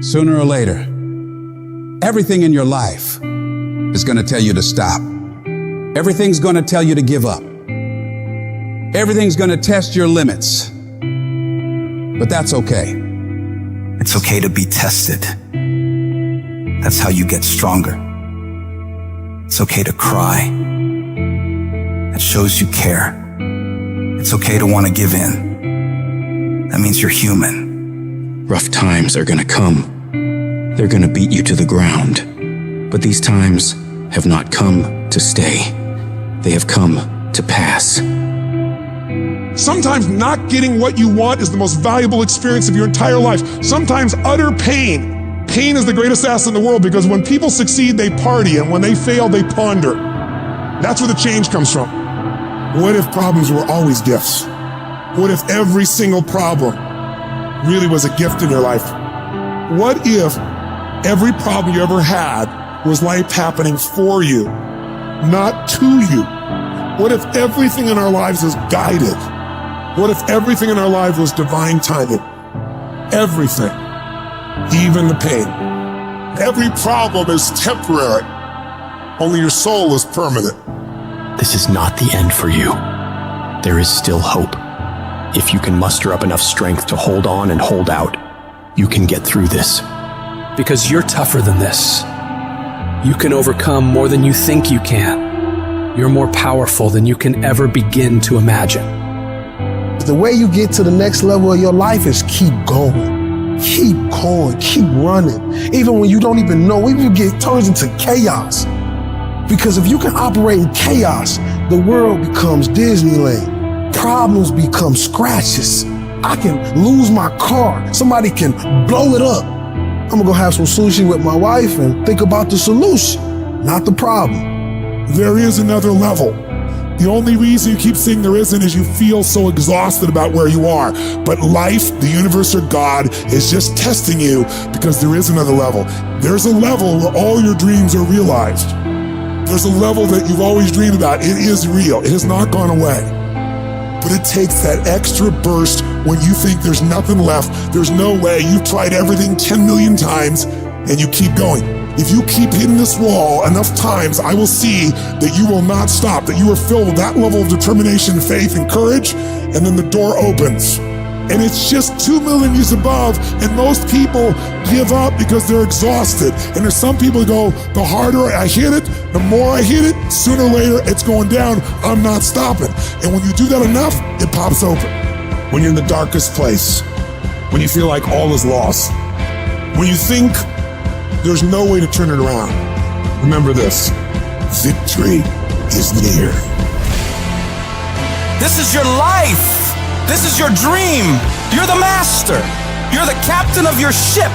Sooner or later, everything in your life is going to tell you to stop. Everything's going to tell you to give up. Everything's going to test your limits. But that's okay. It's okay to be tested. That's how you get stronger. It's okay to cry. That shows you care. It's okay to want to give in. That means you're human. Rough times are gonna come. They're gonna beat you to the ground. But these times have not come to stay. They have come to pass. Sometimes not getting what you want is the most valuable experience of your entire life. Sometimes utter pain. Pain is the greatest asset in the world, because when people succeed, they party, and when they fail, they ponder. That's where the change comes from. What if problems were always gifts? What if every single problem really was a gift in your life? What if every problem you ever had was life happening for you, not to you? What if everything in our lives is guided? What if everything in our life was divine timing? Everything, even the pain. Every problem is temporary. Only your soul is permanent. This is not the end for you. There is still hope. If you can muster up enough strength to hold on and hold out, you can get through this. Because you're tougher than this. You can overcome more than you think you can. You're more powerful than you can ever begin to imagine. The way you get to the next level of your life is keep going. Keep going, keep running. Even when you don't even know, even if it turns into chaos. Because if you can operate in chaos, the world becomes Disneyland. Problems become scratches. I can lose my car. Somebody can blow it up. I'm gonna go have some sushi with my wife and think about the solution, not the problem. There is another level. The only reason you keep saying there isn't is you feel so exhausted about where you are. But life, the universe, or God is just testing you, because there is another level. There's a level where all your dreams are realized. There's a level that you've always dreamed about. It is real. It has not gone away. But it takes that extra burst when you think there's nothing left. There's no way. You've tried everything 10 million times and you keep going. If you keep hitting this wall enough times, I will see that you will not stop, that you are filled with that level of determination, faith, and courage, and then the door opens. And it's just 2 million years above, and most people give up because they're exhausted. And there's some people who go, the harder I hit it, the more I hit it, sooner or later it's going down, I'm not stopping. And when you do that enough, it pops open. When you're in the darkest place, when you feel like all is lost, when you think there's no way to turn it around, remember this: victory is near. This is your life. This is your dream. You're the master. You're the captain of your ship.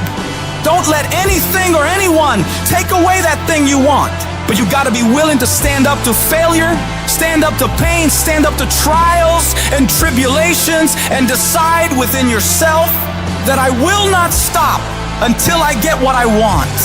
Don't let anything or anyone take away that thing you want. But you gotta be willing to stand up to failure, stand up to pain, stand up to trials and tribulations, and decide within yourself that I will not stop until I get what I want.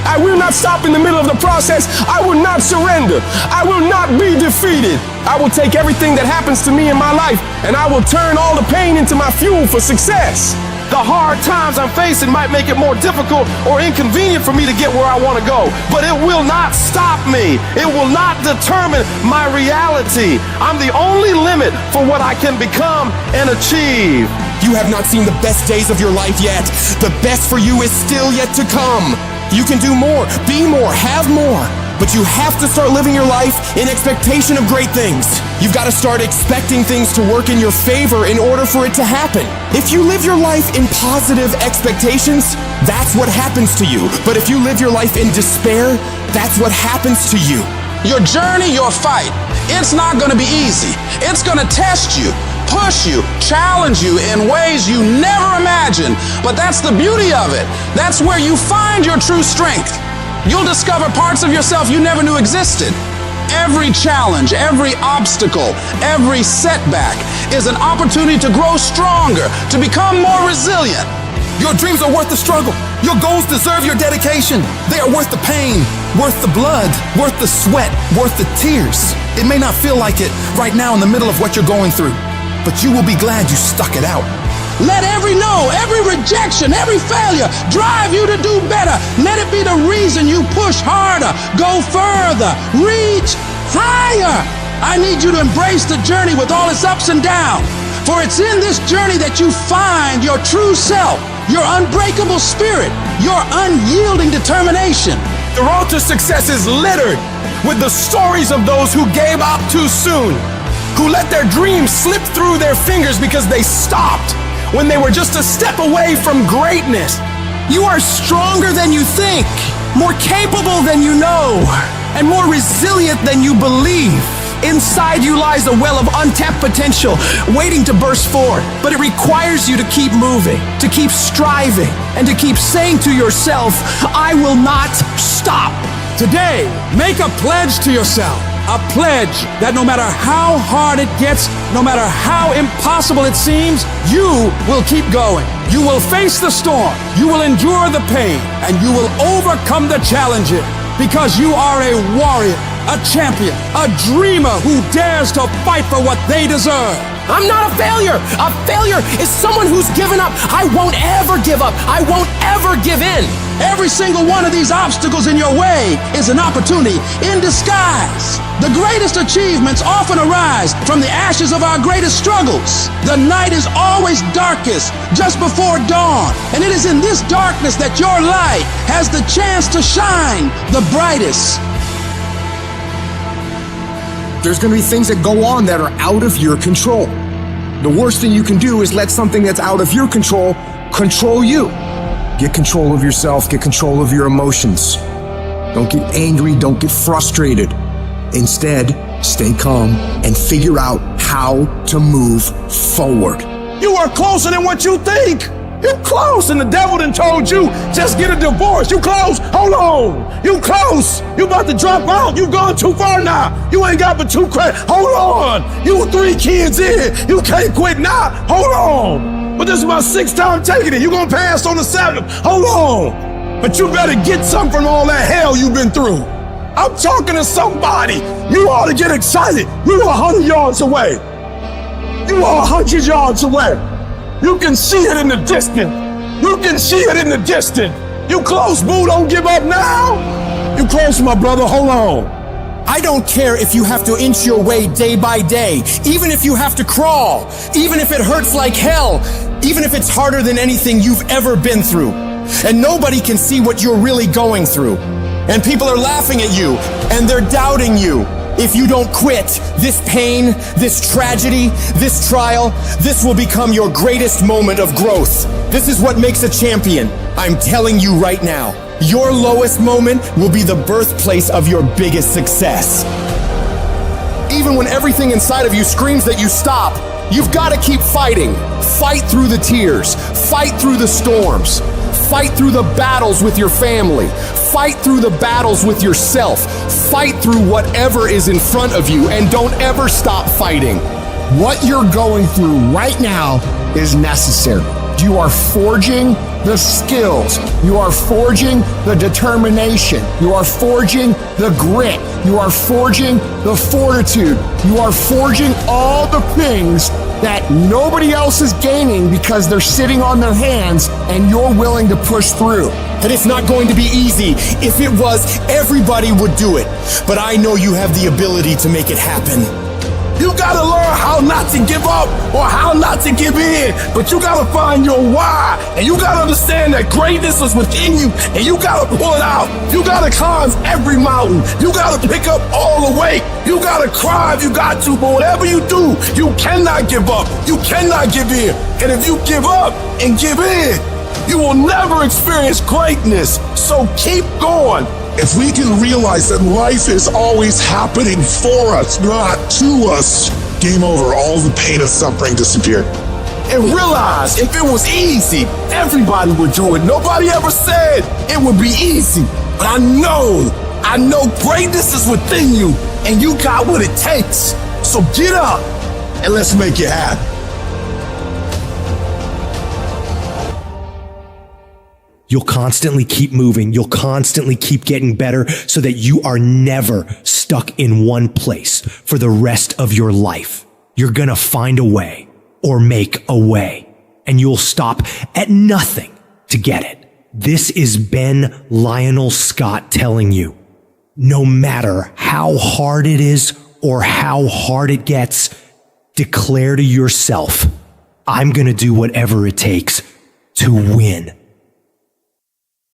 I will not stop in the middle of the process. I will not surrender. I will not be defeated. I will take everything that happens to me in my life, and I will turn all the pain into my fuel for success. The hard times I'm facing might make it more difficult or inconvenient for me to get where I want to go, but it will not stop me. It will not determine my reality. I'm the only limit for what I can become and achieve. You have not seen the best days of your life yet. The best for you is still yet to come. You can do more, be more, have more. But you have to start living your life in expectation of great things. You've got to start expecting things to work in your favor in order for it to happen. If you live your life in positive expectations, that's what happens to you. But if you live your life in despair, that's what happens to you. Your journey, your fight, it's not going to be easy. It's going to test you, push you, challenge you in ways you never imagined. But that's the beauty of it. That's where you find your true strength. You'll discover parts of yourself you never knew existed. Every challenge, every obstacle, every setback is an opportunity to grow stronger, to become more resilient. Your dreams are worth the struggle. Your goals deserve your dedication. They are worth the pain, worth the blood, worth the sweat, worth the tears. It may not feel like it right now in the middle of what you're going through, but you will be glad you stuck it out. Let every no, every rejection, every failure drive you to do better. Let it be the reason you push harder, go further, reach higher. I need you to embrace the journey with all its ups and downs. For it's in this journey that you find your true self, your unbreakable spirit, your unyielding determination. The road to success is littered with the stories of those who gave up too soon, who let their dreams slip through their fingers because they stopped when they were just a step away from greatness. You are stronger than you think, more capable than you know, and more resilient than you believe. Inside you lies a well of untapped potential waiting to burst forth, but it requires you to keep moving, to keep striving, and to keep saying to yourself, I will not stop. Today, make a pledge to yourself. A pledge that no matter how hard it gets, no matter how impossible it seems, you will keep going. You will face the storm. You will endure the pain, and you will overcome the challenges because you are a warrior, a champion, a dreamer who dares to fight for what they deserve. I'm not a failure. A failure is someone who's given up. I won't ever give up. I won't ever give in. Every single one of these obstacles in your way is an opportunity in disguise. The greatest achievements often arise from the ashes of our greatest struggles. The night is always darkest just before dawn, and it is in this darkness that your light has the chance to shine the brightest. There's going to be things that go on that are out of your control. The worst thing you can do is let something that's out of your control control you. Get control of yourself, get control of your emotions. Don't get angry, don't get frustrated. Instead, stay calm and figure out how to move forward. You are closer than what you think. You close, and the devil done told you, just get a divorce. You close, hold on. You close, you about to drop out. You gone too far now. You ain't got but 2 credits. Hold on, you 3 kids in. You can't quit now. Hold on. But this is my 6th time taking it. You gonna pass on the 7th. Hold on. But you better get something from all that hell you've been through. I'm talking to somebody. You ought to get excited. You are 100 yards away. You are 100 yards away. You can see it in the distance. You can see it in the distance. You close, boo. Don't give up now. You close, my brother. Hold on. I don't care if you have to inch your way day by day, even if you have to crawl, even if it hurts like hell, even if it's harder than anything you've ever been through. And nobody can see what you're really going through. And people are laughing at you, and they're doubting you. If you don't quit, this pain, this tragedy, this trial, this will become your greatest moment of growth. This is what makes a champion. I'm telling you right now, your lowest moment will be the birthplace of your biggest success. Even when everything inside of you screams that you stop, you've got to keep fighting. Fight through the tears. Fight through the storms. Fight through the battles with your family. Fight through the battles with yourself. Fight through whatever is in front of you, and don't ever stop fighting. What you're going through right now is necessary. You are forging the skills. You are forging the determination. You are forging the grit. You are forging the fortitude. You are forging all the things that nobody else is gaining because they're sitting on their hands and you're willing to push through. And it's not going to be easy. If it was, everybody would do it. But I know you have the ability to make it happen. You gotta learn how not to give up or how not to give in, but you gotta find your why, and you gotta understand that greatness is within you, and you gotta pull it out. You gotta climb every mountain. You gotta pick up all the weight. You gotta cry if you got to, but whatever you do, you cannot give up. You cannot give in. And if you give up and give in, you will never experience greatness. So keep going. If we can realize that life is always happening for us, not to us, game over. All the pain and suffering disappear. And realize if it was easy, everybody would do it. Nobody ever said it would be easy. But I know greatness is within you, and you got what it takes. So get up and let's make it happen. You'll constantly keep moving. You'll constantly keep getting better so that you are never stuck in one place for the rest of your life. You're gonna find a way or make a way. and you'll stop at nothing to get it. This is Ben Lionel Scott telling you, no matter how hard it is or how hard it gets, declare to yourself, I'm going to do whatever it takes to win.